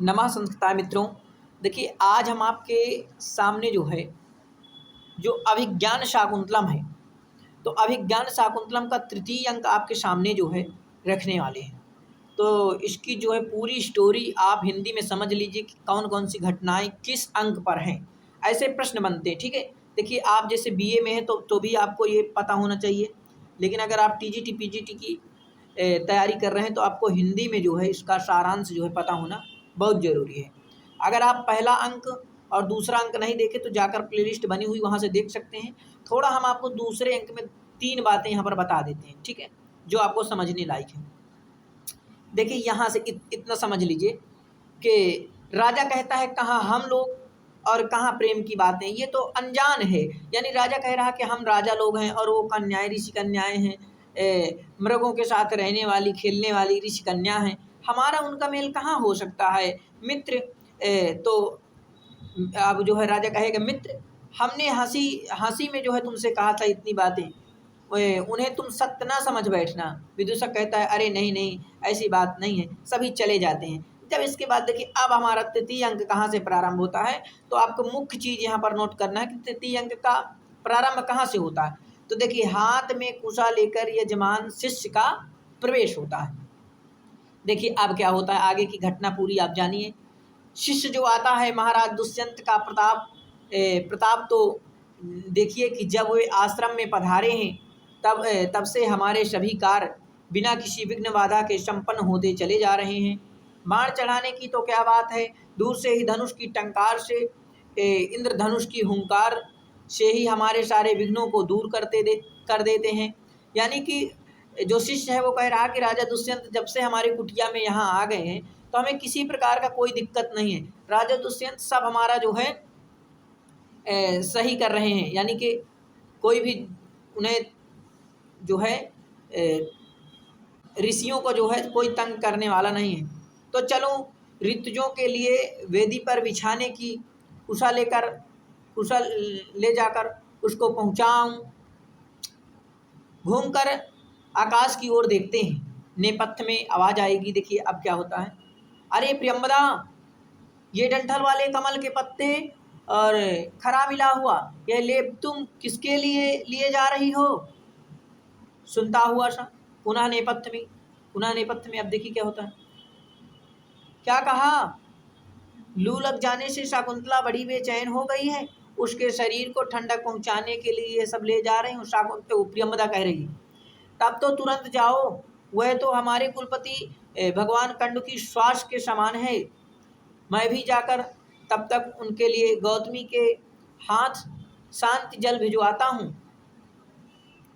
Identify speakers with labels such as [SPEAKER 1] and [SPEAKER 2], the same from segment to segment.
[SPEAKER 1] नमः संस्कृताय मित्रों। देखिए, आज हम आपके सामने जो है जो अभिज्ञान शाकुंतलम है, तो अभिज्ञान शाकुंतलम का तृतीय अंक आपके सामने जो है रखने वाले हैं। तो इसकी जो है पूरी स्टोरी आप हिंदी में समझ लीजिए कि कौन कौन सी घटनाएं किस अंक पर हैं, ऐसे प्रश्न बनते हैं। ठीक है, देखिए आप जैसे बीए में हैं तो भी आपको ये पता होना चाहिए, लेकिन अगर आप टीजीटी पीजीटी की तैयारी कर रहे हैं तो आपको हिंदी में जो है इसका सारांश जो है पता होना बहुत ज़रूरी है। अगर आप पहला अंक और दूसरा अंक नहीं देखे तो जाकर प्लेलिस्ट बनी हुई वहाँ से देख सकते हैं। थोड़ा हम आपको दूसरे अंक में 3 बातें यहाँ पर बता देते हैं, ठीक है, जो आपको समझने लायक है। देखिए यहाँ से इतना समझ लीजिए कि राजा कहता है कहाँ हम लोग और कहाँ प्रेम की बातें, ये तो अनजान है। यानी राजा कह रहा कि हम राजा लोग हैं और वो कन्याएं ऋषि कन्याएं हैं, मृगों के साथ रहने वाली खेलने वाली ऋषि कन्या हैं, हमारा उनका मेल कहाँ हो सकता है मित्र। तो अब जो है राजा कहेगा मित्र, हमने हंसी हंसी में जो है तुमसे कहा था इतनी बातें, उन्हें तुम सत्य ना समझ बैठना। विदूषक कहता है अरे नहीं नहीं, ऐसी बात नहीं है, सभी चले जाते हैं। जब इसके बाद देखिए अब हमारा तृतीय अंक कहाँ से प्रारंभ होता है, तो आपको मुख्य चीज़ यहाँ पर नोट करना है कि तृतीय अंक का प्रारंभ कहाँ से होता है। तो देखिए हाथ में कुशा लेकर यजमान शिष्य का प्रवेश होता है। देखिए अब क्या होता है, आगे की घटना पूरी आप जानिए। शिष्य जो आता है, महाराज दुष्यंत का प्रताप तो देखिए कि जब वे आश्रम में पधारे हैं तब से हमारे सभी कार्य बिना किसी विघ्न बाधा के संपन्न होते चले जा रहे हैं। बाण चढ़ाने की तो क्या बात है, दूर से ही धनुष की टंकार से इंद्रधनुष की हुंकार से ही हमारे सारे विघ्नों को दूर कर देते हैं। यानी कि जो शिष्य है वो कह रहा कि राजा दुष्यंत जब से हमारी कुटिया में यहाँ आ गए हैं तो हमें किसी प्रकार का कोई दिक्कत नहीं है। राजा दुष्यंत सब हमारा जो है सही कर रहे हैं, यानी कि कोई भी उन्हें जो है ऋषियों को जो है कोई तंग करने वाला नहीं है। तो चलो ऋतुजों के लिए वेदी पर बिछाने की कुशल ले जाकर उसको पहुँचाऊँ। घूमकर आकाश की ओर देखते हैं, नेपथ्य में आवाज़ आएगी। देखिए अब क्या होता है, अरे प्रियंवदा, ये डंठल वाले कमल के पत्ते और खरा मिला हुआ यह लेप तुम किसके लिए जा रही हो। सुनता हुआ सा पुनः नेपथ्य में अब देखिए क्या होता है, क्या कहा, लू लग जाने से शाकुंतला बड़ी बेचैन हो गई है, उसके शरीर को ठंडक पहुंचाने के लिए ये सब ले जा रही हूँ। प्रियंवदा कह रही, तब तो तुरंत जाओ, वह तो हमारे कुलपति भगवान कंड की श्वास के समान है। मैं भी जाकर तब तक उनके लिए गौतमी के हाथ शांति जल भिजवाता हूँ।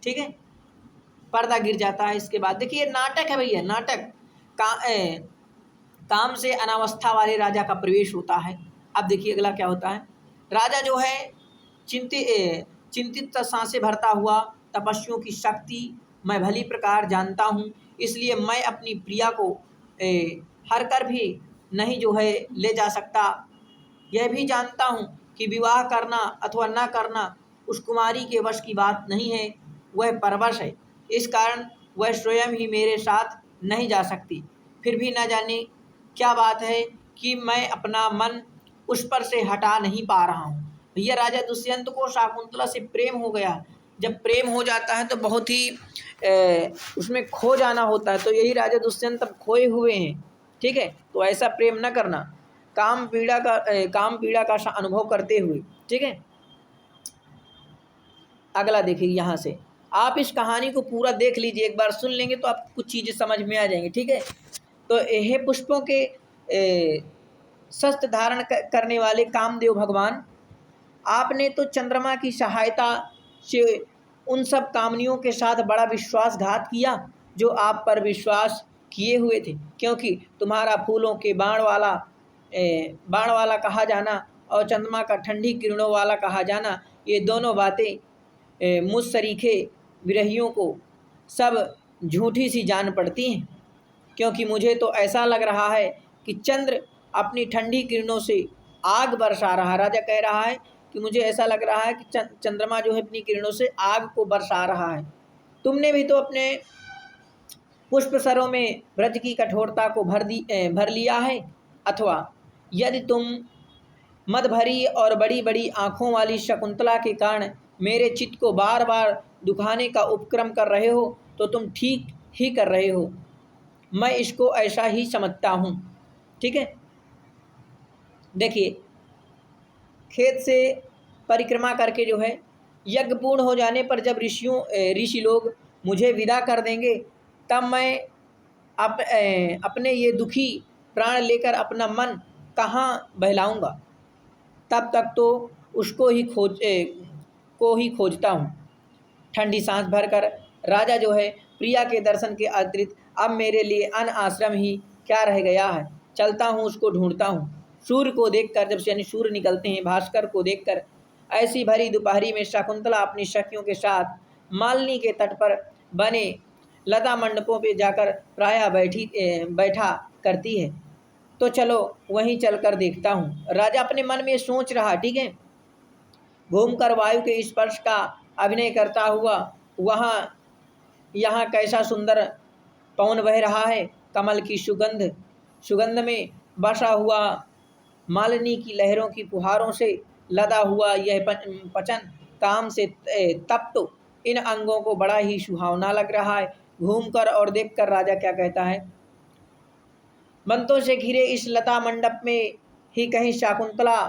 [SPEAKER 1] ठीक है, पर्दा गिर जाता है। इसके बाद देखिए नाटक है भैया, नाटक काम से अनावस्था वाले राजा का प्रवेश होता है। अब देखिए अगला क्या होता है, राजा जो है चिंतित सांसें भरता हुआ, तपस्वियों की शक्ति मैं भली प्रकार जानता हूँ, इसलिए मैं अपनी प्रिया को हर कर भी नहीं जो है ले जा सकता। यह भी जानता हूँ कि विवाह करना अथवा न करना उस कुमारी के वश की बात नहीं है, वह परवश है, इस कारण वह स्वयं ही मेरे साथ नहीं जा सकती। फिर भी न जाने क्या बात है कि मैं अपना मन उस पर से हटा नहीं पा रहा हूँ। भैया राजा दुष्यंत को शाकुंतला से प्रेम हो गया। जब प्रेम हो जाता है तो बहुत ही उसमें खो जाना होता है, तो यही राजा दुष्यंत अब खोए हुए हैं। ठीक है, तो ऐसा प्रेम न करना, काम पीड़ा का अनुभव करते हुए। ठीक है, अगला देखिए यहाँ से आप इस कहानी को पूरा देख लीजिए, एक बार सुन लेंगे तो आपको कुछ चीज़ें समझ में आ जाएंगी। ठीक है, तो हे पुष्पों के शस्त्र धारण करने वाले कामदेव भगवान, आपने तो चंद्रमा की सहायता से उन सब कामनियों के साथ बड़ा विश्वासघात किया जो आप पर विश्वास किए हुए थे, क्योंकि तुम्हारा फूलों के बाण वाला कहा जाना और चंद्रमा का ठंडी किरणों वाला कहा जाना, ये दोनों बातें मुझ सरीखे विरहियों को सब झूठी सी जान पड़ती हैं। क्योंकि मुझे तो ऐसा लग रहा है कि चंद्र अपनी ठंडी किरणों से आग बरसा रहा है। राजा कह रहा है कि मुझे ऐसा लग रहा है कि चंद्रमा जो है अपनी किरणों से आग को बरसा रहा है। तुमने भी तो अपने पुष्प सरों में व्रज की कठोरता को भर लिया है, अथवा यदि तुम मद भरी और बड़ी बड़ी आँखों वाली शकुंतला के कारण मेरे चित्त को बार बार दुखाने का उपक्रम कर रहे हो तो तुम ठीक ही कर रहे हो। मैं इसको ऐसा ही समझता हूँ। ठीक है, देखिए, खेत से परिक्रमा करके जो है यज्ञ पूर्ण हो जाने पर जब ऋषि लोग मुझे विदा कर देंगे, तब मैं अपने ये दुखी प्राण लेकर अपना मन कहाँ बहलाऊँगा। तब तक तो उसको ही खोजता हूँ। ठंडी सांस भरकर राजा जो है प्रिया के दर्शन के अतिरिक्त अब मेरे लिए अन्य आश्रम ही क्या रह गया है। चलता हूँ, उसको ढूंढता हूँ। सूर्य को देखकर, जब से यानी सूर्य निकलते हैं, भास्कर को देखकर ऐसी भरी दोपहरी में शकुंतला अपनी सखियों के साथ मालिनी के तट पर बने लता मंडपों पे जाकर प्रायः बैठा करती है। तो चलो वहीं चलकर देखता हूँ। राजा अपने मन में सोच रहा, ठीक है, घूमकर वायु के स्पर्श का अभिनय करता हुआ यहाँ कैसा सुंदर पवन बह रहा है। कमल की सुगंध में बसा हुआ मालिनी की लहरों की फुहारों से लदा हुआ यह पचन काम से तप्त इन अंगों को बड़ा ही सुहावना लग रहा है। घूमकर और देखकर राजा क्या कहता है, बंतों से घिरे इस लता मंडप में ही कहीं शकुंतला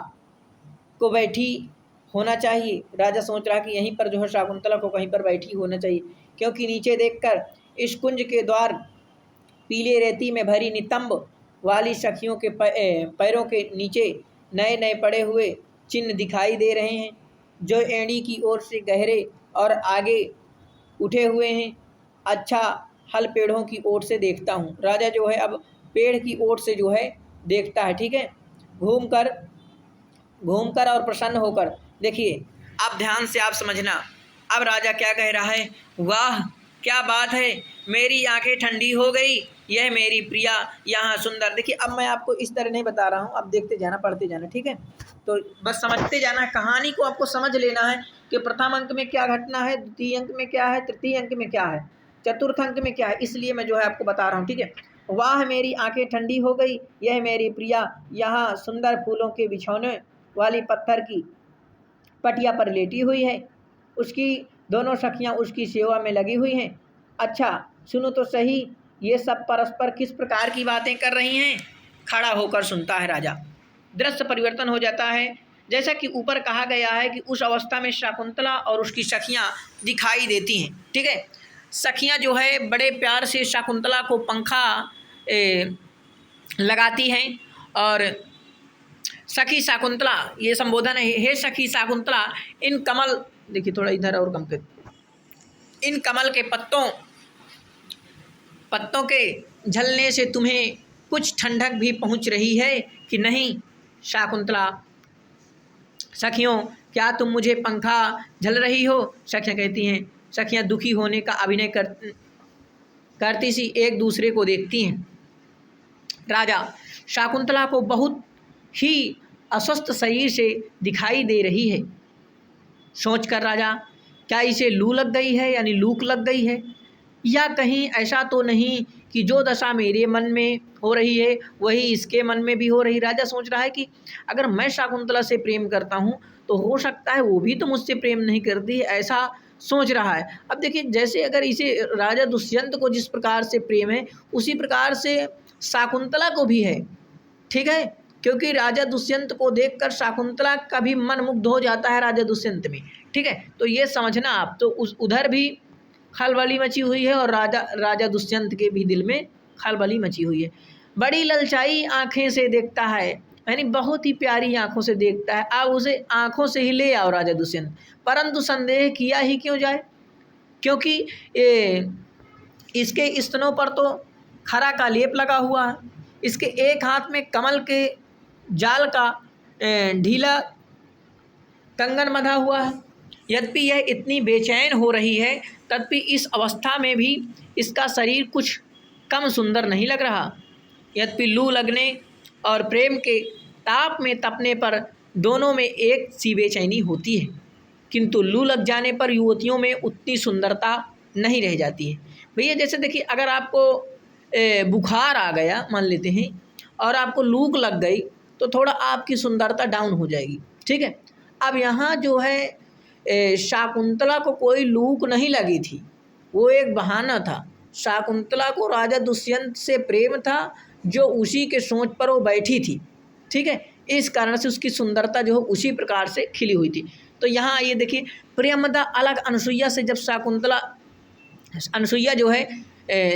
[SPEAKER 1] को बैठी होना चाहिए। राजा सोच रहा कि यहीं पर जो है शकुंतला को कहीं पर बैठी होना चाहिए, क्योंकि नीचे देखकर इस कुंज के द्वार पीले रेती में भरी नितंब वाली सखियों के पैरों के नीचे नए नए पड़े हुए चिन्ह दिखाई दे रहे हैं, जो एड़ी की ओर से गहरे और आगे उठे हुए हैं। अच्छा, हल पेड़ों की ओर से देखता हूँ। राजा जो है अब पेड़ की ओर से जो है देखता है। ठीक है, घूमकर और प्रसन्न होकर। देखिए, अब ध्यान से आप समझना। अब राजा क्या कह रहा है, वाह क्या बात है, मेरी आंखें ठंडी हो गई, यह मेरी प्रिया यहाँ सुंदर। देखिए, अब मैं आपको इस तरह नहीं बता रहा हूँ, अब देखते जाना, पढ़ते जाना। ठीक है, तो बस समझते जाना, कहानी को आपको समझ लेना है कि प्रथम अंक में क्या घटना है, द्वितीय अंक में क्या है, तृतीय अंक में क्या है, चतुर्थ अंक में क्या है। इसलिए मैं जो है आपको बता रहा हूँ। ठीक है, वाह मेरी आंखें ठंडी हो गई, यह मेरी प्रिया यहाँ सुंदर फूलों के बिछौने वाली पत्थर की पटिया पर लेटी हुई है। उसकी दोनों सखियां उसकी सेवा में लगी हुई हैं। अच्छा सुनो तो सही, ये सब परस्पर किस प्रकार की बातें कर रही हैं। खड़ा होकर सुनता है राजा। दृश्य परिवर्तन हो जाता है। जैसा कि ऊपर कहा गया है कि उस अवस्था में शकुंतला और उसकी सखियां दिखाई देती हैं। ठीक है, सखियां जो है बड़े प्यार से शकुंतला को पंखा लगाती हैं और सखी शकुंतला, ये संबोधन है, हे सखी शकुंतला, इन कमल, देखिए थोड़ा इधर और कम कर, इन कमल के पत्तों के झलने से तुम्हें कुछ ठंडक भी पहुंच रही है कि नहीं। शकुंतला, सखियों क्या तुम मुझे पंखा झल रही हो। सखियां कहती हैं, सखियां दुखी होने का अभिनय करती सी एक दूसरे को देखती हैं। राजा, शकुंतला को बहुत ही अस्वस्थ शरीर से दिखाई दे रही है। सोचकर राजा, क्या इसे लू लग गई है, यानी लूक लग गई है, या कहीं ऐसा तो नहीं कि जो दशा मेरे मन में हो रही है वही इसके मन में भी हो रही। राजा सोच रहा है कि अगर मैं शकुंतला से प्रेम करता हूँ तो हो सकता है वो भी तो मुझसे प्रेम नहीं करती, ऐसा सोच रहा है। अब देखिए, जैसे अगर इसे राजा दुष्यंत को जिस प्रकार से प्रेम है उसी प्रकार से शकुंतला को भी है। ठीक है, क्योंकि राजा दुष्यंत को देखकर शकुंतला का भी मन मुग्ध हो जाता है राजा दुष्यंत में। ठीक है, तो ये समझना आप, तो उधर भी खलबली मची हुई है और राजा दुष्यंत के भी दिल में खलबली मची हुई है। बड़ी ललचाई आंखें से देखता है, यानी बहुत ही प्यारी आंखों से देखता है। अब उसे आंखों से ही ले आओ राजा दुष्यंत, परंतु संदेह किया ही क्यों जाए, क्योंकि इसके स्तनों पर तो खरा का लेप लगा हुआ है, इसके एक हाथ में कमल के जाल का ढीला कंगन बंधा हुआ है। यद्यपि यह इतनी बेचैन हो रही है तथापि इस अवस्था में भी इसका शरीर कुछ कम सुंदर नहीं लग रहा। यद्यपि लू लगने और प्रेम के ताप में तपने पर दोनों में एक सी बेचैनी होती है, किंतु लू लग जाने पर युवतियों में उतनी सुंदरता नहीं रह जाती है। भैया जैसे देखिए, अगर आपको बुखार आ गया मान लेते हैं और आपको लू लग गई, तो थोड़ा आपकी सुंदरता डाउन हो जाएगी। ठीक है। अब यहाँ जो है शाकुंतला को कोई लूक नहीं लगी थी, वो एक बहाना था। शाकुंतला को राजा दुष्यंत से प्रेम था, जो उसी के सोच पर वो बैठी थी। ठीक है। इस कारण से उसकी सुंदरता जो है उसी प्रकार से खिली हुई थी। तो यहाँ ये देखिए, प्रियंवदा अलग अनसुईया से, जब शाकुंतला अनसुईया जो है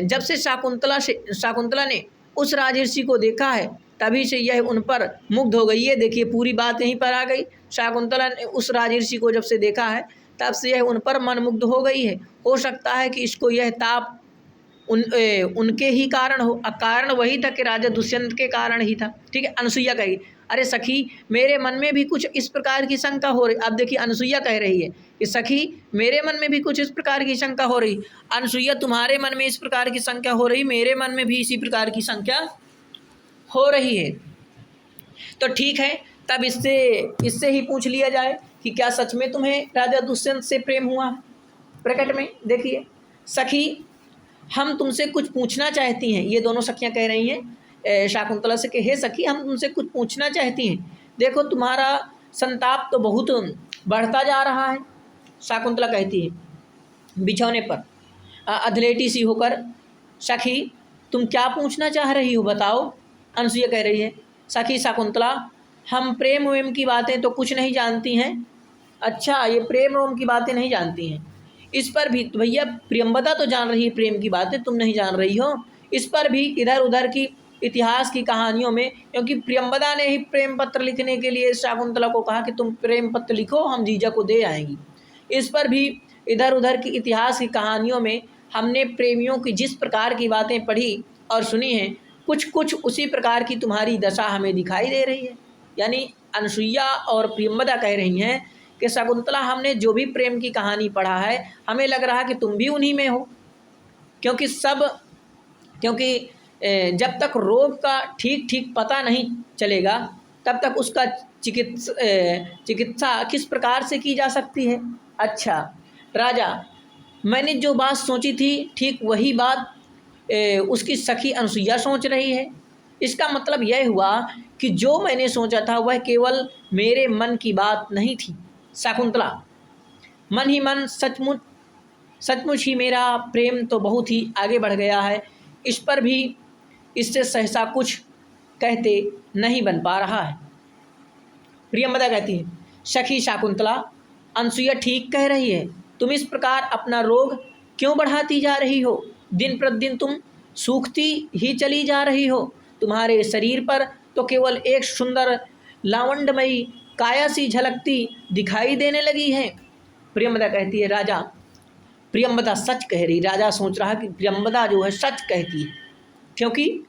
[SPEAKER 1] जब से शाकुंतला ने उस राजर्षि को देखा है, तभी से यह उन पर मुग्ध हो गई है। देखिए पूरी बात यहीं पर आ गई। शाकुंतला ने उस राजर्षि को जब से देखा है, तब से यह उन पर मनमुग्ध हो गई है। हो सकता है कि इसको यह ताप उनके ही कारण हो। कारण वही था कि राजा दुष्यंत के कारण ही था। ठीक है। अनसुईया कही, अरे सखी, मेरे मन में भी कुछ इस प्रकार की शंका हो रही। अब देखिए अनसुईया कह रही है कि सखी, मेरे मन में भी कुछ इस प्रकार की शंका हो रही। अनसुईया, तुम्हारे मन में इस प्रकार की शंका हो रही, मेरे मन में भी इसी प्रकार की शंका हो रही है। तो ठीक है, तब इससे ही पूछ लिया जाए कि क्या सच में तुम्हें राजा दुष्यंत से प्रेम हुआ। प्रकट में देखिए, सखी, हम तुमसे कुछ पूछना चाहती हैं। ये दोनों सखियां कह रही हैं शाकुंतला से कि हे सखी, हम तुमसे कुछ पूछना चाहती हैं। देखो तुम्हारा संताप तो बहुत बढ़ता जा रहा है। शाकुंतला कहती है बिछौने पर अधलेटी सी होकर, सखी तुम क्या पूछना चाह रही हो, बताओ। अनसुईया कह रही है, सखी शाकुंतला, हम प्रेम वेम की बातें तो कुछ नहीं जानती हैं। अच्छा, ये प्रेम रोम की बातें नहीं जानती हैं। इस पर भी तो भैया प्रियंवदा तो जान रही है प्रेम की बातें, तुम नहीं जान रही हो। इस पर भी इधर उधर की इतिहास की कहानियों में, क्योंकि प्रियंवदा ने ही प्रेम पत्र लिखने के लिए शाकुंतला को कहा कि तुम प्रेम पत्र लिखो, हम जीजा को दे आएंगी। इस पर भी इधर उधर की इतिहास की कहानियों में हमने प्रेमियों की जिस प्रकार की बातें पढ़ी और सुनी हैं, कुछ कुछ उसी प्रकार की तुम्हारी दशा हमें दिखाई दे रही है। यानी अनसुईया और प्रियंवदा कह रही हैं कि शकुंतला, हमने जो भी प्रेम की कहानी पढ़ा है, हमें लग रहा है कि तुम भी उन्हीं में हो। क्योंकि जब तक रोग का ठीक ठीक पता नहीं चलेगा, तब तक उसका चिकित्सा किस प्रकार से की जा सकती है। अच्छा राजा, मैंने जो बात सोची थी, ठीक वही बात उसकी सखी अनसुईया सोच रही है। इसका मतलब यह हुआ कि जो मैंने सोचा था वह केवल मेरे मन की बात नहीं थी। शकुंतला, मन ही मन सचमुच ही मेरा प्रेम तो बहुत ही आगे बढ़ गया है। इस पर भी इससे सहसा कुछ कहते नहीं बन पा रहा है। प्रियंवदा कहती है, सखी शाकुंतला, अनसुईया ठीक कह रही है। तुम इस प्रकार अपना रोग क्यों बढ़ाती जा रही हो? दिन प्रतिदिन तुम सूखती ही चली जा रही हो। तुम्हारे शरीर पर तो केवल एक सुंदर लावण्यमयी काया सी झलकती दिखाई देने लगी है। प्रियंवदा कहती है, राजा, प्रियंवदा सच कह रही। राजा सोच रहा कि प्रियंवदा जो है सच कहती है, क्योंकि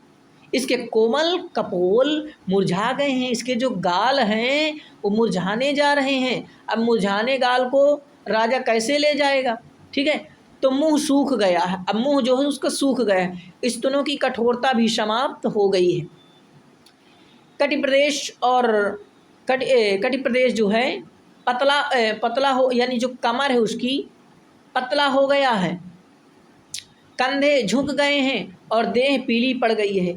[SPEAKER 1] इसके कोमल कपोल मुरझा गए हैं, इसके जो गाल हैं वो मुरझाने जा रहे हैं। अब मुरझाने गाल को राजा कैसे ले जाएगा? ठीक है। तो मुंह सूख गया है, अब मुंह जो है उसका सूख गया है, स्तनों की कठोरता भी समाप्त हो गई है। कटि प्रदेश जो है पतला हो, यानी जो कमर है उसकी पतला हो गया है, कंधे झुक गए हैं और देह पीली पड़ गई है।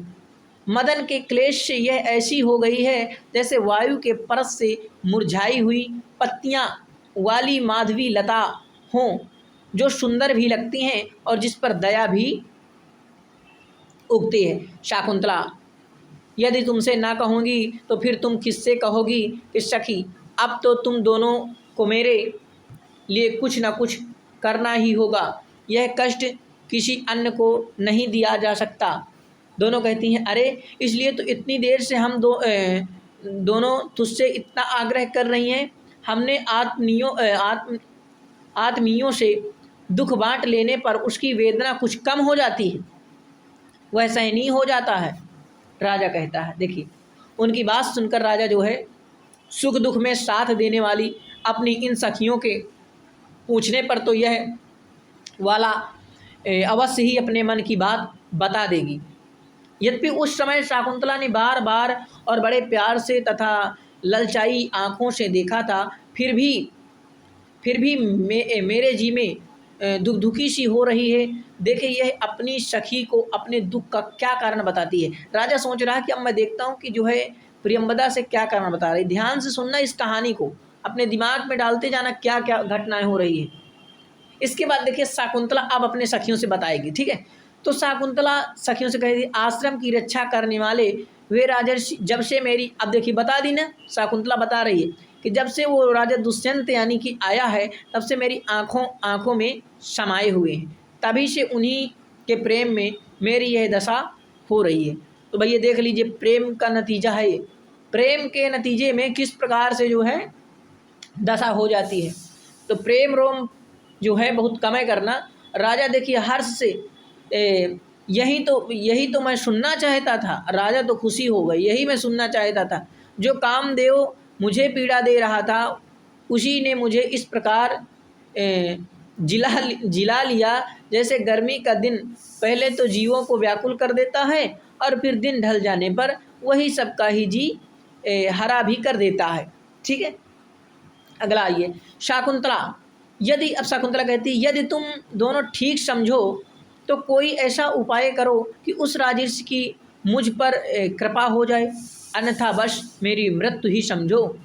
[SPEAKER 1] मदन के क्लेश से यह ऐसी हो गई है जैसे वायु के परस से मुरझाई हुई पत्तियां वाली माधवी लता हों, जो सुंदर भी लगती हैं और जिस पर दया भी उगती है। शाकुंतला, यदि तुमसे ना कहूँगी तो फिर तुम किससे कहोगी कि सखी, अब तो तुम दोनों को मेरे लिए कुछ ना कुछ करना ही होगा। यह कष्ट किसी अन्य को नहीं दिया जा सकता। दोनों कहती हैं, अरे इसलिए तो इतनी देर से हम दोनों तुझसे इतना आग्रह कर रही हैं। हमने आत्मीयों से दुख बांट लेने पर उसकी वेदना कुछ कम हो जाती है, वह सहनीय हो जाता है। राजा कहता है, देखिए उनकी बात सुनकर राजा जो है सुख दुख में साथ देने वाली अपनी इन सखियों के पूछने पर तो यह वाला अवश्य ही अपने मन की बात बता देगी। यद्यपि उस समय शाकुंतला ने बार बार और बड़े प्यार से तथा ललचाई आँखों से देखा था, फिर भी मेरे जी में दुखी सी हो रही है। देखिए यह अपनी सखी को अपने दुख का क्या कारण बताती है। राजा सोच रहा है कि अब मैं देखता हूँ कि जो है प्रियंवदा से क्या करना बता रही, ध्यान से सुनना, इस कहानी को अपने दिमाग में डालते जाना, क्या क्या घटनाएं हो रही है। इसके बाद देखिए शकुंतला अब अपने सखियों से बताएगी, ठीक है। तो शकुंतला सखियों से कहेगी, आश्रम की रक्षा करने वाले वे राजर्षि जब से मेरी, अब देखिए बता दी ना, शकुंतला बता रही है कि जब से वो राजा दुष्यंत यानी कि आया है तब से मेरी आँखों में समाये हुए हैं, तभी से उन्हीं के प्रेम में मेरी यह दशा हो रही है। तो भैया देख लीजिए प्रेम का नतीजा है ये, प्रेम के नतीजे में किस प्रकार से जो है दशा हो जाती है। तो प्रेम रोम जो है बहुत कम करना। राजा देखिए हर्ष से यही तो मैं सुनना चाहता था, राजा तो खुशी हो गई, यही मैं सुनना चाहता था। जो कामदेव मुझे पीड़ा दे रहा था उसी ने मुझे इस प्रकार जिला लिया, जैसे गर्मी का दिन पहले तो जीवों को व्याकुल कर देता है और फिर दिन ढल जाने पर वही सबका ही जी हरा भी कर देता है। ठीक है, अगला आइए शकुंतला। यदि, अब शकुंतला कहती है, यदि तुम दोनों ठीक समझो तो कोई ऐसा उपाय करो कि उस राजर्षि की मुझ पर कृपा हो जाए, अन्यथा बस मेरी मृत्यु ही समझो।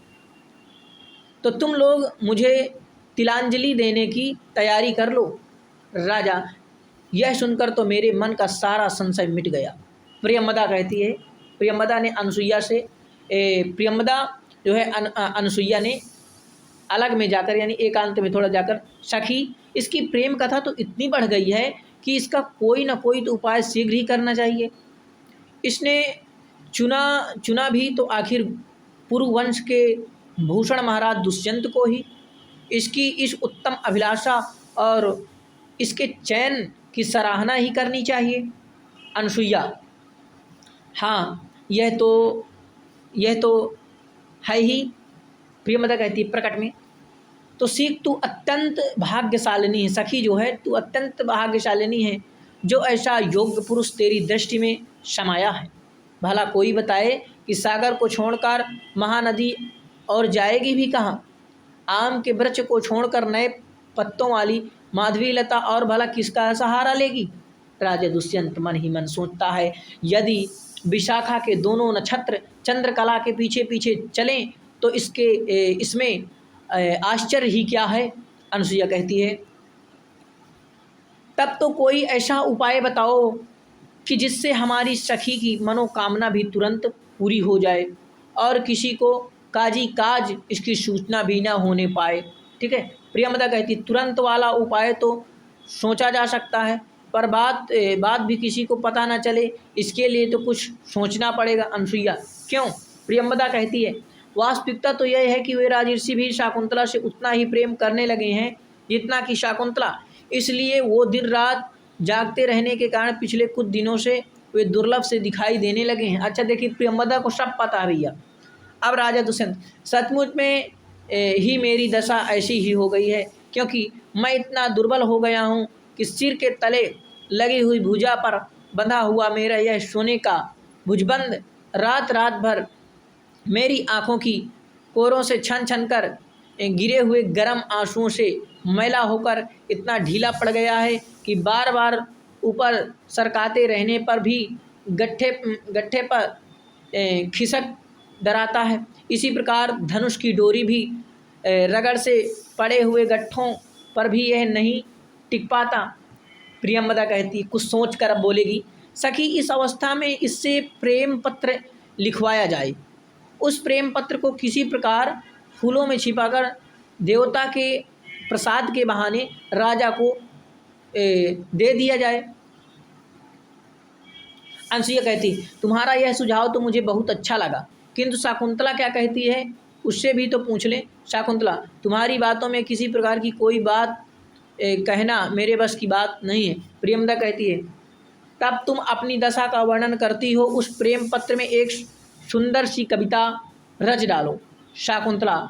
[SPEAKER 1] तो तुम लोग मुझे तिलांजलि देने की तैयारी कर लो। राजा, यह सुनकर तो मेरे मन का सारा संशय मिट गया। प्रियंवदा कहती है, प्रियंवदा ने अनसुईया से प्रियंवदा जो है अनसुईया ने अलग में जाकर यानी एकांत में थोड़ा जाकर, सखी इसकी प्रेम कथा तो इतनी बढ़ गई है कि इसका कोई ना कोई तो उपाय शीघ्र ही करना चाहिए। इसने चुना भी तो आखिर पुरुवंश के भूषण महाराज दुष्यंत को ही। इसकी इस उत्तम अभिलाषा और इसके चयन की सराहना ही करनी चाहिए। अनसुईया, हाँ यह तो है ही। प्रियंवदा कहती है, प्रकट में तो सीख तू अत्यंत भाग्यशालिनी है, सखी जो है तू अत्यंत भाग्यशालिनी है जो ऐसा योग्य पुरुष तेरी दृष्टि में समाया है। भला कोई बताए कि सागर को छोड़कर महानदी और जाएगी भी कहाँ, आम के वृक्ष को छोड़कर नए पत्तों वाली माधवी लता और भला किसका सहारा लेगी। राजा दुष्यंत मन ही मन सोचता है, यदि विशाखा के दोनों नक्षत्र चंद्रकला के पीछे पीछे चलें तो इसमें आश्चर्य ही क्या है। अनसुईया कहती है, तब तो कोई ऐसा उपाय बताओ कि जिससे हमारी सखी की मनोकामना भी तुरंत पूरी हो जाए और किसी को काज इसकी सूचना भी ना होने पाए। ठीक है, प्रियंवदा कहती, तुरंत वाला उपाय तो सोचा जा सकता है, पर बात भी किसी को पता ना चले, इसके लिए तो कुछ सोचना पड़ेगा। अनसुईया, क्यों? प्रियंवदा कहती है, वास्तविकता तो यह है कि वे राजर्षि भी शकुंतला से उतना ही प्रेम करने लगे हैं जितना कि शकुंतला, इसलिए वो दिन रात जागते रहने के कारण पिछले कुछ दिनों से वे दुर्लभ से दिखाई देने लगे हैं। अच्छा देखिए, प्रियंवदा को सब पता है भैया। अब राजा दुष्यंत, सचमुच में ही मेरी दशा ऐसी ही हो गई है, क्योंकि मैं इतना दुर्बल हो गया हूँ कि सिर के तले लगी हुई भुजा पर बंधा हुआ मेरा यह सोने का भुजबंद रात रात भर मेरी आँखों की कोरों से छन छन कर गिरे हुए गर्म आंसुओं से मैला होकर इतना ढीला पड़ गया है कि बार बार ऊपर सरकाते रहने पर भी गट्ठे पर खिसक डराता है। इसी प्रकार धनुष की डोरी भी रगड़ से पड़े हुए गट्ठों पर भी यह नहीं टिक पाता। प्रियंवदा कहती, कुछ सोच कर अब बोलेगी, सखी इस अवस्था में इससे प्रेम पत्र लिखवाया जाए। उस प्रेम पत्र को किसी प्रकार फूलों में छिपाकर देवता के प्रसाद के बहाने राजा को दे दिया जाए। अनसुईया कहती, तुम्हारा यह सुझाव तो मुझे बहुत अच्छा लगा, किंतु शकुंतला क्या कहती है उससे भी तो पूछ लें। शकुंतला, तुम्हारी बातों में किसी प्रकार की कोई बात कहना मेरे बस की बात नहीं है। प्रियंवदा कहती है, तब तुम अपनी दशा का वर्णन करती हो उस प्रेम पत्र में एक सुंदर सी कविता रच डालो। शकुंतला,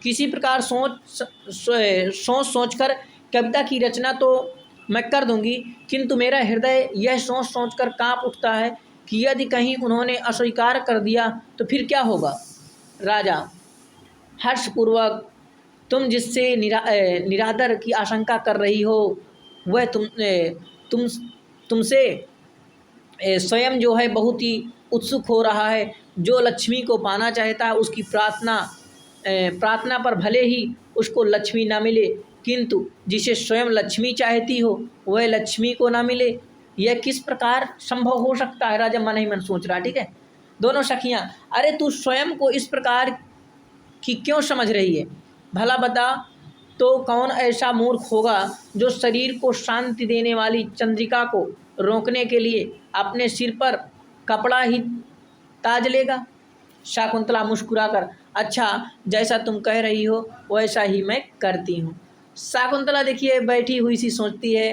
[SPEAKER 1] किसी प्रकार सोच कर कविता की रचना तो मैं कर दूंगी, किंतु मेरा हृदय यह सोच कर कांप उठता है कि यदि कहीं उन्होंने अस्वीकार कर दिया तो फिर क्या होगा। राजा, हर्षपूर्वक, तुम जिससे निरादर की आशंका कर रही हो वह तुमसे स्वयं जो है बहुत ही उत्सुक हो रहा है, जो लक्ष्मी को पाना चाहता है उसकी प्रार्थना पर भले ही उसको लक्ष्मी ना मिले, किंतु जिसे स्वयं लक्ष्मी चाहती हो वह लक्ष्मी को ना मिले, यह किस प्रकार संभव हो सकता है? राजा मन ही मन सोच रहा। ठीक है, दोनों सखियां, अरे तू स्वयं को इस प्रकार की क्यों समझ रही है? भला बता, तो कौन ऐसा मूर्ख होगा जो शरीर को शांति देने वाली चंद्रिका को रोकने के लिए अपने सिर पर कपड़ा ही ताज लेगा? शाकुंतला मुस्कुराकर, अच्छा जैसा तुम कह रही हो वैसा ही मैं करती हूँ। शाकुंतला देखिए बैठी हुई सी सोचती है,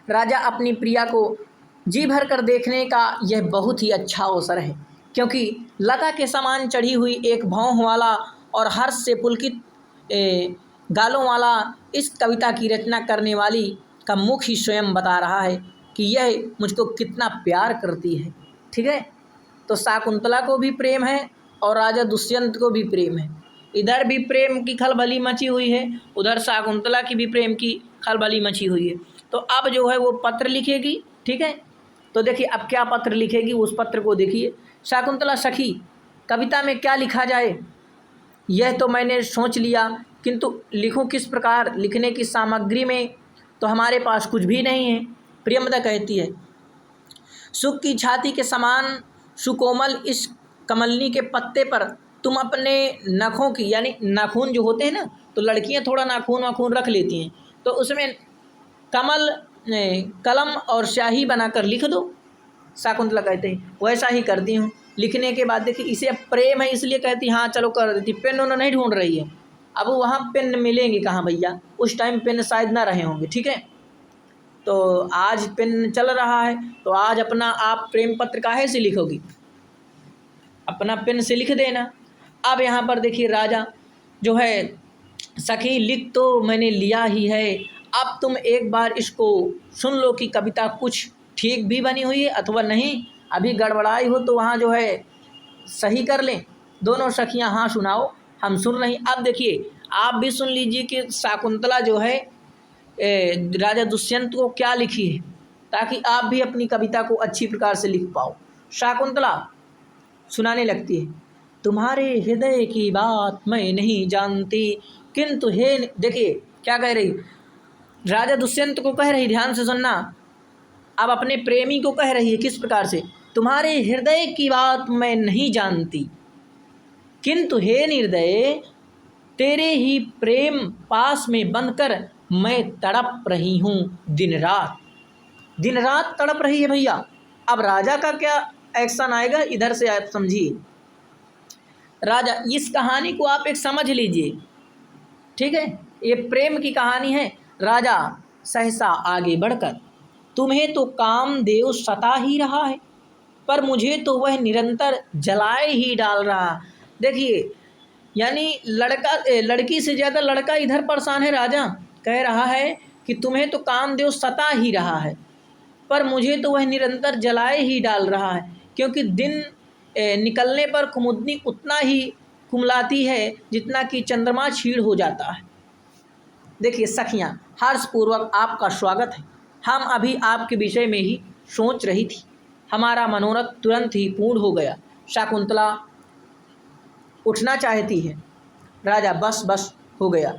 [SPEAKER 1] राजा अपनी प्रिया को जी भर कर देखने का यह बहुत ही अच्छा अवसर है, क्योंकि लता के समान चढ़ी हुई एक भौं वाला और हर्ष से पुलकित गालों वाला इस कविता की रचना करने वाली का मुख ही स्वयं बता रहा है कि यह मुझको कितना प्यार करती है। ठीक है, तो शाकुंतला को भी प्रेम है और राजा दुष्यंत को भी प्रेम है। इधर भी प्रेम की खलबली मची हुई है, उधर शाकुंतला की भी प्रेम की खलबली मची हुई है। तो अब जो है वो पत्र लिखेगी। ठीक है, तो देखिए अब क्या पत्र लिखेगी, उस पत्र को देखिए। शाकुंतला सखी, कविता में क्या लिखा जाए यह तो मैंने सोच लिया, किंतु लिखूं किस प्रकार? लिखने की सामग्री में तो हमारे पास कुछ भी नहीं है। प्रियमदा कहती है, सुख की छाती के समान सुकोमल इस कमलनी के पत्ते पर तुम अपने नखों की, यानी नाखून जो होते हैं ना, तो लड़कियां थोड़ा नाखून वाखून रख लेती हैं, तो उसमें कलम और स्याही बनाकर लिख दो। शाकुंतला कहते हैं वैसा ही करती हूँ। लिखने के बाद देखिए इसे प्रेम है इसलिए कहती हाँ चलो कर देती। पेन उन्होंने नहीं ढूंढ रही है, अब वहाँ पेन मिलेंगे कहाँ भैया, उस टाइम पेन शायद ना रहे होंगे। ठीक है, तो आज पेन चल रहा है, तो आज अपना आप प्रेम पत्र काहे से लिखोगी, अपना पेन से लिख देना। अब यहाँ पर देखिए राजा जो है, सखी लिख तो मैंने लिया ही है, अब तुम एक बार इसको सुन लो कि कविता कुछ ठीक भी बनी हुई है अथवा नहीं, अभी गड़बड़ाई हो तो वहाँ जो है सही कर लें। दोनों सखियाँ हाँ सुनाओ हम सुन रही। अब देखिए आप भी सुन लीजिए कि शाकुंतला जो है राजा दुष्यंत को क्या लिखी है, ताकि आप भी अपनी कविता को अच्छी प्रकार से लिख पाओ। शाकुंतला सुनाने लगती है, तुम्हारे हृदय की बात मैं नहीं जानती, किंतु हे, देखिए क्या कह रही, राजा दुष्यंत को कह रही, ध्यान से सुनना, अब अपने प्रेमी को कह रही है किस प्रकार से, तुम्हारे हृदय की बात मैं नहीं जानती, किंतु हे निर्दय तेरे ही प्रेम पास में बंधकर मैं तड़प रही हूँ दिन रात। दिन रात तड़प रही है भैया। अब राजा का क्या एक्शन आएगा इधर से आप समझिए। राजा, इस कहानी को आप एक समझ लीजिए। ठीक है, ये प्रेम की कहानी है। राजा सहसा आगे बढ़कर, तुम्हें तो कामदेव सता ही रहा है, पर मुझे तो वह निरंतर जलाए ही डाल रहा। देखिए यानी लड़की से ज़्यादा लड़का इधर परेशान है। राजा कह रहा है कि तुम्हें तो कामदेव सता ही रहा है, पर मुझे तो वह निरंतर जलाए ही डाल रहा है, क्योंकि दिन निकलने पर कुमुदनी उतना ही कुमलाती है जितना कि चंद्रमा क्षीण हो जाता है। देखिए सखियाँ, हर्षपूर्वक आपका स्वागत है। हम अभी आपके विषय में ही सोच रही थी, हमारा मनोरथ तुरंत ही पूर्ण हो गया। शाकुंतला उठना चाहती है। राजा, बस बस हो गया।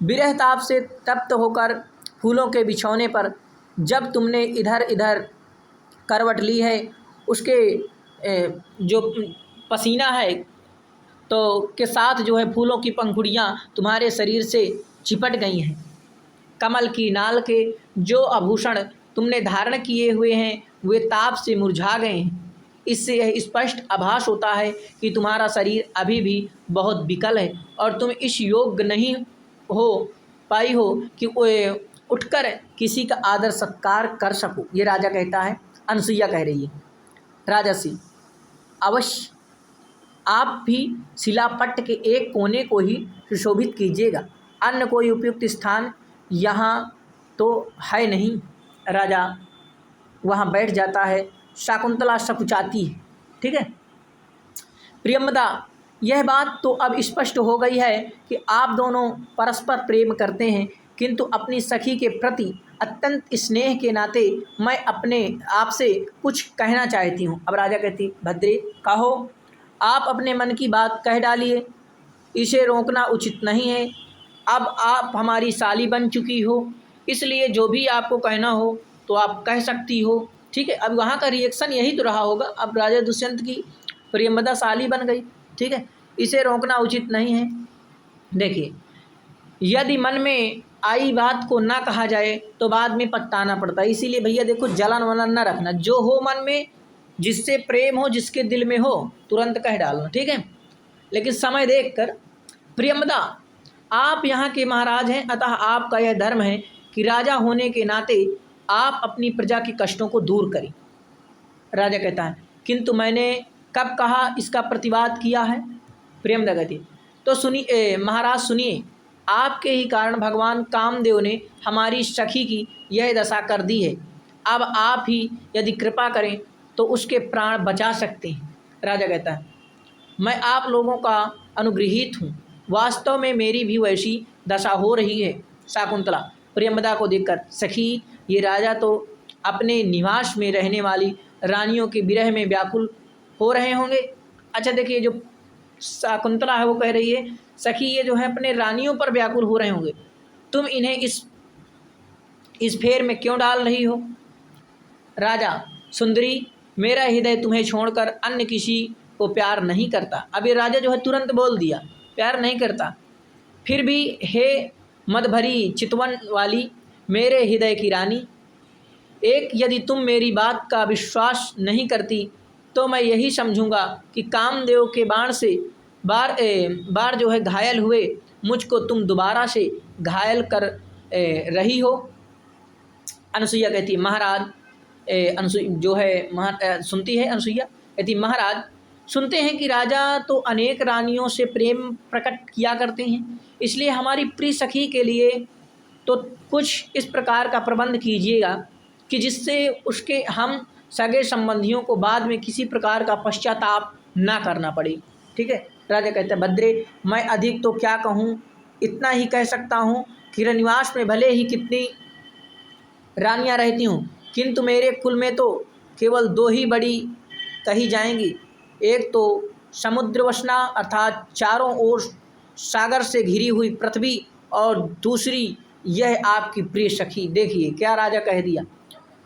[SPEAKER 1] विरह ताप से तप्त होकर फूलों के बिछौने पर जब तुमने इधर इधर करवट ली है, उसके जो पसीना है तो के साथ जो है फूलों की पंखुड़ियाँ तुम्हारे शरीर से चिपट गई हैं। कमल की नाल के जो आभूषण तुमने धारण किए हुए हैं वे ताप से मुरझा गए हैं। इससे यह स्पष्ट आभास होता है कि तुम्हारा शरीर अभी भी बहुत विकल है और तुम इस योग्य नहीं हो पाई हो कि उठकर किसी का आदर सत्कार कर सको। ये राजा कहता है, अनसुईया कह रही है राजसी, अवश्य आप भी शिलापट्ट के एक कोने को ही सुशोभित कीजिएगा, अन्य कोई उपयुक्त स्थान यहाँ तो है नहीं। राजा वहाँ बैठ जाता है। शाकुंतला सकुचाती है। ठीक है, प्रियमदा, यह बात तो अब स्पष्ट हो गई है कि आप दोनों परस्पर प्रेम करते हैं, किंतु अपनी सखी के प्रति अत्यंत स्नेह के नाते मैं अपने आप से कुछ कहना चाहती हूँ। अब राजा कहती, भद्रे कहो, आप अपने मन की बात कह डालिए, इसे रोकना उचित नहीं है। अब आप हमारी साली बन चुकी हो, इसलिए जो भी आपको कहना हो तो आप कह सकती हो। ठीक है, अब वहाँ का रिएक्शन यही तो रहा होगा। अब राजा दुष्यंत की प्रियंवदा साली बन गई। ठीक है, इसे रोकना उचित नहीं है। देखिए, यदि मन में आई बात को ना कहा जाए तो बाद में पछताना पड़ता है। इसीलिए भैया देखो, जलन वलन ना रखना, जो हो मन में, जिससे प्रेम हो, जिसके दिल में हो, तुरंत कह डालना। ठीक है, लेकिन समय देख कर। प्रियंवदा, आप यहाँ के महाराज हैं, अतः आपका यह धर्म है कि राजा होने के नाते आप अपनी प्रजा के कष्टों को दूर करें। राजा कहता है, किंतु मैंने कब कहा इसका प्रतिवाद किया है? प्रियंवदा कहती, तो सुनिए महाराज, सुनिए, आपके ही कारण भगवान कामदेव ने हमारी सखी की यह दशा कर दी है। अब आप ही यदि कृपा करें तो उसके प्राण बचा सकते हैं। राजा कहता है, मैं आप लोगों का अनुगृहीत हूँ, वास्तव में मेरी भी वैसी दशा हो रही है। शाकुंतला प्रियंवदा को देखकर, सखी, ये राजा तो अपने निवास में रहने वाली रानियों के विरह में व्याकुल हो रहे होंगे। अच्छा देखिए, जो शाकुंतला है वो कह रही है, सखी ये जो है अपने रानियों पर व्याकुल हो रहे होंगे, तुम इन्हें इस फेर में क्यों डाल रही हो? राजा, सुंदरी, मेरा हृदय तुम्हें छोड़कर अन्य किसी को प्यार नहीं करता। अब ये राजा जो है तुरंत बोल दिया, प्यार नहीं करता। फिर भी हे मद भरी चितवन वाली मेरे हृदय की रानी, एक यदि तुम मेरी बात का विश्वास नहीं करती तो मैं यही समझूंगा कि कामदेव के बाण से बार जो है घायल हुए मुझको तुम दोबारा से घायल कर रही हो। अनुसुईया कहती है, महाराज, जो है सुनती है अनुसुईया, कहती, महाराज, सुनते हैं कि राजा तो अनेक रानियों से प्रेम प्रकट किया करते हैं, इसलिए हमारी प्रिय सखी के लिए तो कुछ इस प्रकार का प्रबंध कीजिएगा कि जिससे उसके हम सगे संबंधियों को बाद में किसी प्रकार का पश्चाताप ना करना पड़े। ठीक है, राजा कहते हैं, भद्रे, मैं अधिक तो क्या कहूँ, इतना ही कह सकता हूँ कि रनिवास में भले ही कितनी रानियाँ रहती हूँ, किंतु मेरे कुल में तो केवल 2 ही बड़ी कही जाएंगी। एक तो समुद्रवसना अर्थात चारों ओर सागर से घिरी हुई पृथ्वी, और दूसरी यह आपकी प्रिय सखी। देखिए क्या राजा कह दिया,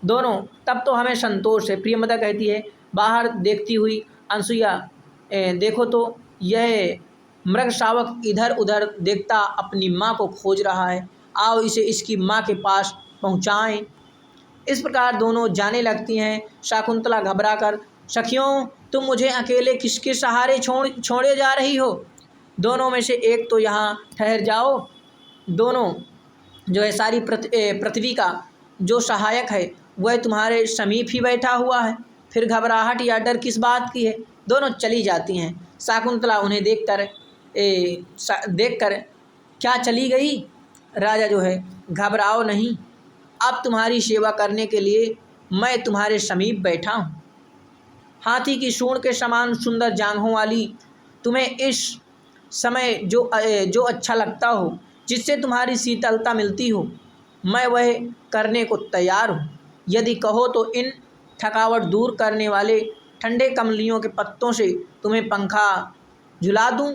[SPEAKER 1] दोनों। तब तो हमें संतोष है। प्रियंवदा कहती है, बाहर देखती हुई अनुसुईया, देखो तो यह मृग शावक इधर उधर देखता अपनी माँ को खोज रहा है, आओ इसे इसकी माँ के पास पहुँचाएं। इस प्रकार दोनों जाने लगती हैं। शाकुंतला घबराकर, सखियों, तुम मुझे अकेले किसके सहारे छोड़े जा रही हो? दोनों में से एक तो यहाँ ठहर जाओ। दोनों जो है सारी पृथ्वी का जो सहायक है वह तुम्हारे समीप ही बैठा हुआ है, फिर घबराहट या डर किस बात की है? दोनों चली जाती हैं। शाकुंतला उन्हें देखकर क्या चली गई? राजा जो है, घबराओ नहीं, अब तुम्हारी सेवा करने के लिए मैं तुम्हारे समीप बैठा हूँ। हाथी की सूंड के समान सुंदर जांघों वाली तुम्हें इस समय जो अच्छा लगता हो, जिससे तुम्हारी शीतलता मिलती हो, मैं वह करने को तैयार हूँ। यदि कहो तो इन थकावट दूर करने वाले ठंडे कमलियों के पत्तों से तुम्हें पंखा झुला दूँ।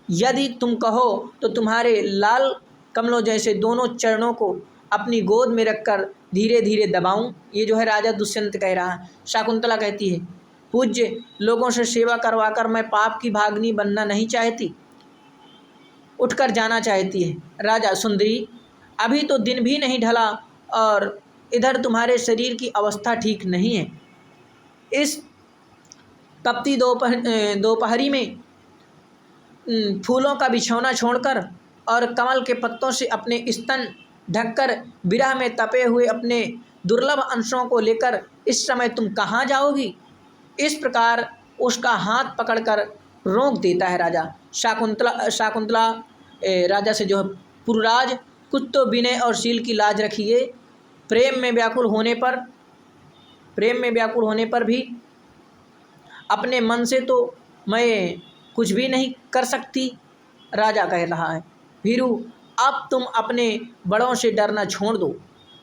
[SPEAKER 1] यदि तुम कहो तो तुम्हारे लाल कमलों जैसे दोनों चरणों को अपनी गोद में रखकर धीरे धीरे दबाऊं। ये जो है राजा दुष्यंत कह रहा है। शाकुंतला कहती है, पूज्य, लोगों से सेवा करवाकर मैं पाप की भागनी बनना नहीं चाहती, उठकर जाना चाहती है। राजा, सुंदरी, अभी तो दिन भी नहीं ढला और इधर तुम्हारे शरीर की अवस्था ठीक नहीं है। इस तपती दोपहरी में फूलों का बिछौना छोड़कर और कमल के पत्तों से अपने स्तन ढककर विरह में तपे हुए अपने दुर्लभ अंशों को लेकर इस समय तुम कहाँ जाओगी? इस प्रकार उसका हाथ पकड़कर रोक देता है राजा। शाकुंतला राजा से जो है, पुरराज, कुछ तो विनय और शील की लाज रखिए। प्रेम में व्याकुल होने पर भी अपने मन से तो मैं कुछ भी नहीं कर सकती। राजा कह रहा है, भीरू, अब तुम अपने बड़ों से डरना छोड़ दो।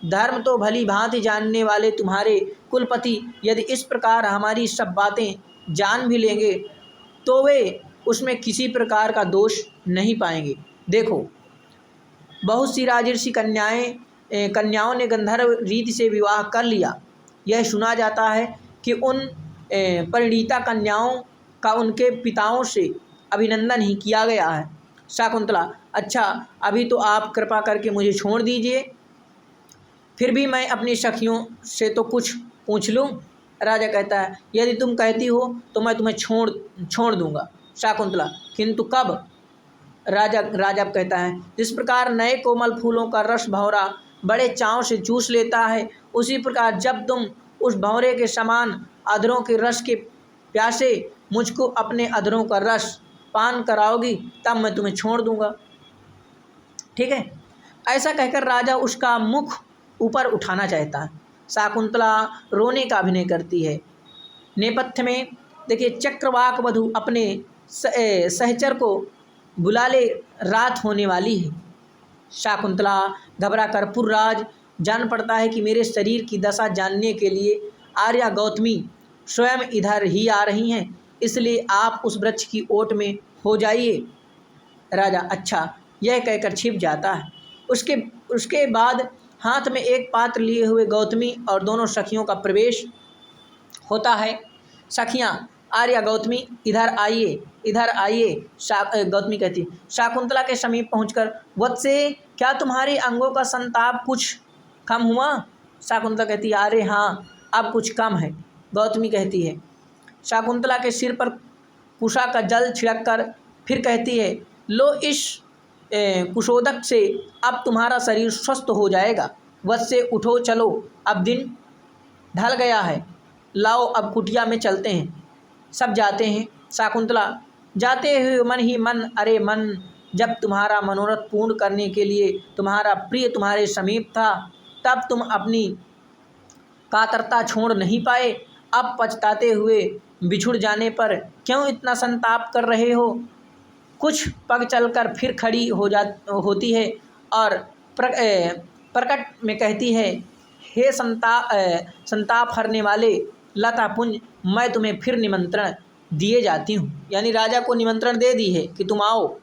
[SPEAKER 1] धर्म तो भली भांति जानने वाले तुम्हारे कुलपति यदि इस प्रकार हमारी सब बातें जान भी लेंगे तो वे उसमें किसी प्रकार का दोष नहीं पाएंगे। देखो, बहुत सी राजर्षि कन्याओं ने गंधर्व रीति से विवाह कर लिया। यह सुना जाता है कि उन परिणीता कन्याओं का उनके पिताओं से अभिनंदन ही किया गया है। शाकुंतला, अच्छा, अभी तो आप कृपा करके मुझे छोड़ दीजिए, फिर भी मैं अपनी सखियों से तो कुछ पूछ लूँ। राजा कहता है, यदि तुम कहती हो तो मैं तुम्हें छोड़ दूंगा। शाकुंतला, किंतु कब? राजा कहता है, जिस प्रकार नए कोमल फूलों का रस भंवरा बड़े चाव से चूस लेता है, उसी प्रकार जब तुम उस भंवरे के समान अधरों के रस के प्यासे मुझको अपने अधरों का रस पान कराओगी, तब मैं तुम्हें छोड़ दूंगा। ठीक है। ऐसा कहकर राजा उसका मुख ऊपर उठाना चाहता है। शाकुंतला रोने का अभिनय करती है। नेपथ्य में देखिए, चक्रवाक वधु अपने सहचर को बुला ले, रात होने वाली है। शाकुंतला घबरा कर, पुरराज, जान पड़ता है कि मेरे शरीर की दशा जानने के लिए आर्या गौतमी स्वयं इधर ही आ रही हैं, इसलिए आप उस वृक्ष की ओट में हो जाइए। राजा, अच्छा, यह कहकर छिप जाता है। उसके बाद हाथ में एक पात्र लिए हुए गौतमी और दोनों सखियों का प्रवेश होता है। सखियाँ, आर्या, गौतमी, इधर आइए, इधर आइए। गौतमी कहती, शाकुंतला के समीप पहुंचकर, वत्से, क्या तुम्हारे अंगों का संताप कुछ कम हुआ? शाकुंतला कहती, अरे हाँ, अब कुछ कम है। गौतमी कहती है। शाकुंतला के सिर पर कुशा का जल छिड़क कर फिर कहती है, लो, इस कुशोदक से अब तुम्हारा शरीर स्वस्थ हो जाएगा। वत्से, उठो, चलो, अब दिन ढल गया है, लाओ अब कुटिया में चलते हैं। सब जाते हैं। शाकुंतला जाते हुए मन ही मन, अरे मन, जब तुम्हारा मनोरथ पूर्ण करने के लिए तुम्हारा प्रिय तुम्हारे समीप था, तब तुम अपनी कातरता छोड़ नहीं पाए। अब पछताते हुए बिछुड़ जाने पर क्यों इतना संताप कर रहे हो? कुछ पग चलकर फिर खड़ी होती है और प्रकट में कहती है, हे संताप हरने वाले लता पुंज, मैं तुम्हें फिर निमंत्रण दिए जाती हूँ। यानी राजा को निमंत्रण दे दी है कि तुम आओ।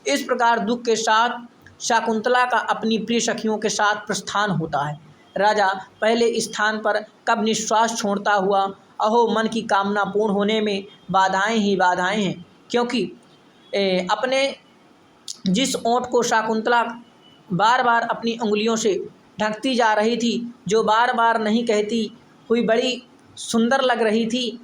[SPEAKER 1] इस प्रकार दुख के साथ शाकुंतला का अपनी प्रिय सखियों के साथ प्रस्थान होता है। राजा पहले स्थान पर कब निश्वास छोड़ता हुआ, अहो, मन की कामना पूर्ण होने में बाधाएं ही बाधाएं हैं, क्योंकि अपने जिस ओंठ को शाकुंतला बार बार अपनी उंगलियों से ढकती जा रही थी, जो बार बार नहीं कहती हुई बड़ी सुंदर लग रही थी,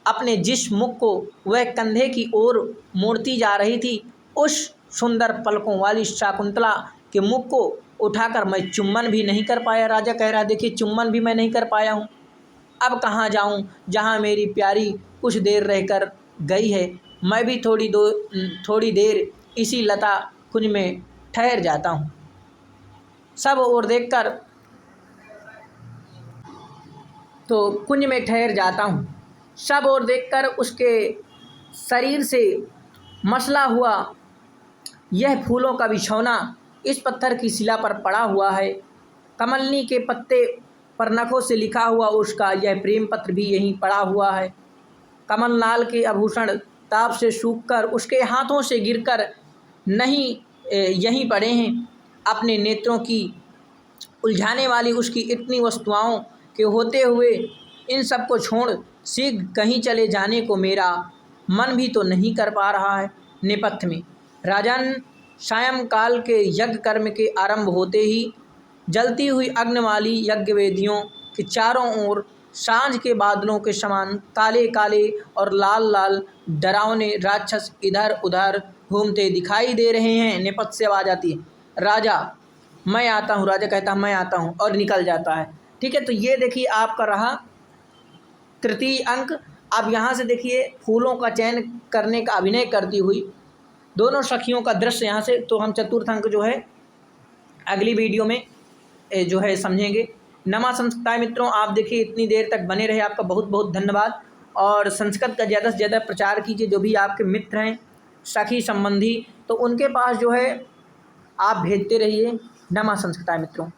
[SPEAKER 1] अपने जिस मुख को वह कंधे की ओर मोड़ती जा रही थी, उस सुंदर पलकों वाली शाकुंतला के मुख को उठाकर मैं चुम्बन भी नहीं कर पाया। राजा कह रहा, देखिए, चुम्बन भी मैं नहीं कर पाया हूँ। अब कहाँ जाऊँ, जहाँ मेरी प्यारी कुछ देर रहकर गई है। मैं भी थोड़ी देर इसी लता कुंज में ठहर जाता हूँ। सब ओर देखकर तो कुंज में ठहर जाता हूँ। सब ओर देखकर उसके शरीर से मसला हुआ यह फूलों का बिछौना इस पत्थर की शिला पर पड़ा हुआ है। कमलनी के पत्ते पर नखों से लिखा हुआ उसका यह प्रेम पत्र भी यहीं पड़ा हुआ है। कमलनाल के आभूषण ताप से सूखकर उसके हाथों से गिरकर नहीं यहीं पड़े हैं। अपने नेत्रों की उलझाने वाली उसकी इतनी वस्तुओं के होते हुए इन सब को छोड़ शीघ्र कहीं चले जाने को मेरा मन भी तो नहीं कर पा रहा है। नेपथ्य में राजन सायंकाल के यज्ञ कर्म के आरंभ होते ही जलती हुई अग्नि वाली यज्ञ वेदियों के चारों ओर सांझ के बादलों के समान काले काले और लाल लाल डरावने राक्षस इधर उधर घूमते दिखाई दे रहे हैं। नेपथ्य से आवाज आती है, राजा मैं आता हूँ। राजा कहता है, मैं आता हूँ, और निकल जाता है। ठीक है, तो ये देखिए आपका रहा तृतीय अंक। अब यहाँ से देखिए फूलों का चयन करने का अभिनय करती हुई दोनों सखियों का दृश्य यहाँ से, तो हम चतुर्थ अंक जो है अगली वीडियो में जो है समझेंगे। नमा संस्कृताय मित्रों, आप देखिए इतनी देर तक बने रहे, आपका बहुत बहुत धन्यवाद। और संस्कृत का ज़्यादा से ज़्यादा प्रचार कीजिए। जो भी आपके मित्र हैं, सखी संबंधी, तो उनके पास जो है आप भेजते रहिए। नमः संस्कृताय मित्रों।